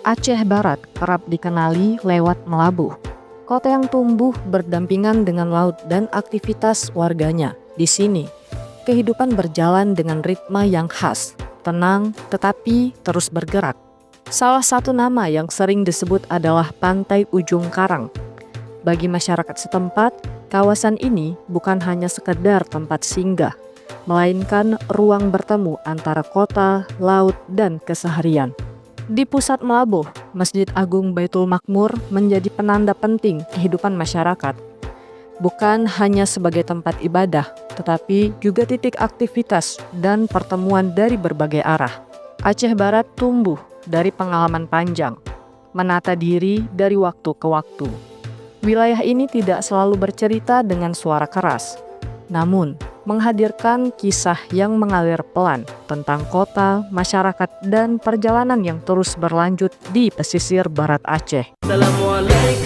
Aceh Barat kerap dikenali lewat Melabuh, kota yang tumbuh berdampingan dengan laut dan aktivitas warganya. Di sini, kehidupan berjalan dengan ritme yang khas, tenang tetapi terus bergerak. Salah satu nama yang sering disebut adalah Pantai Ujung Karang. Bagi masyarakat setempat, kawasan ini bukan hanya sekedar tempat singgah, melainkan ruang bertemu antara kota, laut, dan keseharian. Di pusat Melabuh, Masjid Agung Baitul Makmur menjadi penanda penting kehidupan masyarakat. Bukan hanya sebagai tempat ibadah, tetapi juga titik aktivitas dan pertemuan dari berbagai arah. Aceh Barat tumbuh dari pengalaman panjang, menata diri dari waktu ke waktu. Wilayah ini tidak selalu bercerita dengan suara keras, namun menghadirkan kisah yang mengalir pelan tentang kota, masyarakat, dan perjalanan yang terus berlanjut di pesisir barat Aceh. Assalamualaikum.